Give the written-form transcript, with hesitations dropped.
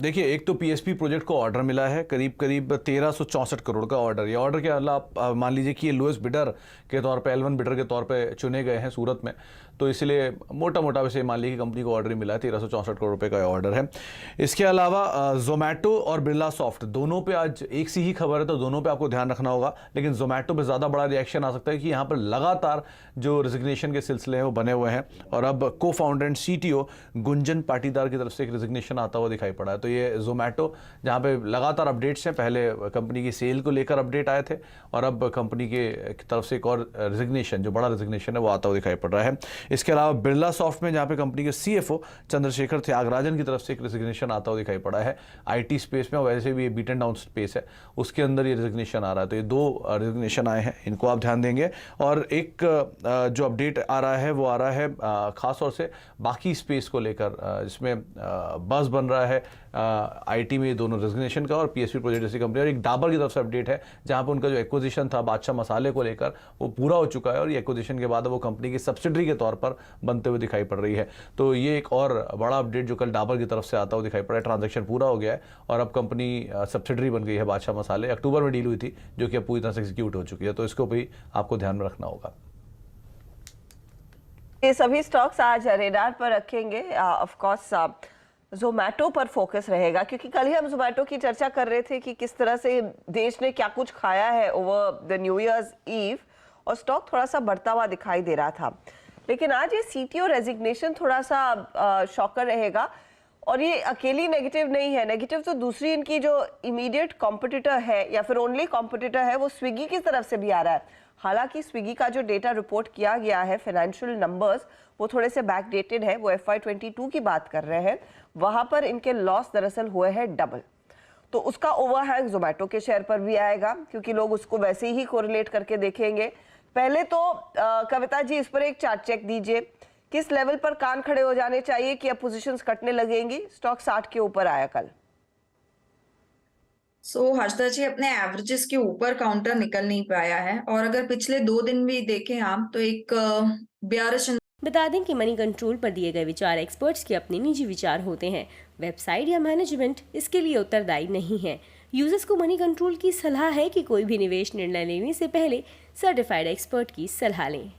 देखिए, एक तो पीएसपी प्रोजेक्ट को ऑर्डर मिला है करीब 1364 करोड़ का ऑर्डर। ये ऑर्डर के अलावा आप मान लीजिए कि ये लोएस्ट बिडर के तौर पे, L1 बिडर के तौर पे चुने गए हैं सूरत में, तो इसलिए मोटा मोटा वैसे मान लीजिए कंपनी को ऑर्डर ही मिला है। 1364 करोड़ रुपए का ऑर्डर है। इसके अलावा जोमेटो और बिरला सॉफ्ट दोनों पे आज एक सी ही खबर है, तो दोनों पे आपको ध्यान रखना होगा। लेकिन जोमेटो पे ज़्यादा बड़ा रिएक्शन आ सकता है कि यहाँ पर लगातार जो रिजिग्नेशन के सिलसिले हैं वो बने हुए हैं, और अब को founder and CTO Gunjan Patidar की तरफ से एक रिजिग्नेशन आता हुआ दिखाई पड़ा है। तो ये जोमेटो जहाँ पे लगातार अपडेट्स हैं, पहले कंपनी की सेल को लेकर अपडेट आए थे, और अब कंपनी के तरफ से एक और रिजिग्नेशन, जो बड़ा रिजिग्नेशन है, वो आता हुआ दिखाई पड़ रहा है। इसके अलावा बिरला सॉफ्ट में जहाँ पे कंपनी के CFO चंद्रशेखर त्यागराजन की तरफ से एक रिजिग्नेशन आता हुआ दिखाई पड़ा है। IT स्पेस में, वैसे भी ये बीटन डाउन स्पेस है, उसके अंदर ये रिजिग्नेशन आ रहा है। तो ये 2 रिजिग्नेशन आए हैं, इनको आप ध्यान देंगे। और एक जो अपडेट आ रहा है वो आ रहा है खास तौर से बाकी स्पेस को लेकर, जिसमें बस बन रहा है IT में, ये दोनों रेजिग्नेशन का और पीएसपी प्रोजेक्ट जैसी कंपनी। और एक डाबर की तरफ से अपडेट है जहां पर उनका जो एक्विजिशन था बादशाह मसाले को लेकर, वो पूरा हो चुका है, और ये एक्विजिशन के बाद वो कंपनी की सब्सिडरी के तौर पर बनते हुए दिखाई पड़ रही है। तो ये एक और बड़ा अपडेट जो कल डाबर की तरफ से आता हुआ दिखाई पड़ा है। ट्रांजेक्शन पूरा हो गया है और अब कंपनी सब्सिडरी बन गई है बादशाह मसाले। अक्टूबर में डील हुई थी, जो कि अब पूरी तरह से एग्जीक्यूट हो चुकी है। तो इसको भी आपको ध्यान में रखना होगा। ये सभी स्टॉक्स आज रेडार पर रखेंगे। ऑफ कोर्स जोमेटो पर फोकस रहेगा, क्योंकि कल ही हम जोमेटो की चर्चा कर रहे थे कि किस तरह से देश ने क्या कुछ खाया है over the new year's eve, और स्टॉक थोड़ा सा बढ़ता हुआ दिखाई दे रहा था। लेकिन आज ये CTO रेजिग्नेशन थोड़ा सा शॉकर रहेगा, और ये अकेली नेगेटिव नहीं है। नेगेटिव तो दूसरी इनकी जो इमीडिएट कॉम्पिटिटर है या फिर ओनली कॉम्पिटिटर है, वो स्विगी की तरफ से भी आ रहा है। हालांकि स्विगी का जो डेटा रिपोर्ट किया गया है, फाइनेंशियल नंबर्स, वो थोड़े से बैकडेटेड है। वो FY22 की बात कर रहे हैं, वहां पर इनके लॉस दरअसल हुए हैं डबल। तो उसका ओवरहैंग जोमेटो के शेयर पर भी आएगा, क्योंकि लोग उसको वैसे ही कोरिलेट करके देखेंगे। पहले तो कविता जी, इस पर एक चार्ट चेक दीजिए, किस लेवल पर कान खड़े हो जाने चाहिए कि अब पोजीशंस कटने लगेंगी। स्टॉक 60 के ऊपर आया कल। हर्षदा जी, अपने एवरेजेस के ऊपर काउंटर निकल नहीं पाया है, और अगर पिछले 2 दिन भी देखें हम, तो एक बेयरिश। बता दें कि मनी कंट्रोल पर दिए गए विचार एक्सपर्ट्स के अपने निजी विचार होते हैं। वेबसाइट या मैनेजमेंट इसके लिए उत्तरदायी नहीं है। यूजर्स को मनी कंट्रोल की सलाह है कि कोई भी निवेश निर्णय लेने से पहले सर्टिफाइड एक्सपर्ट की सलाह लें।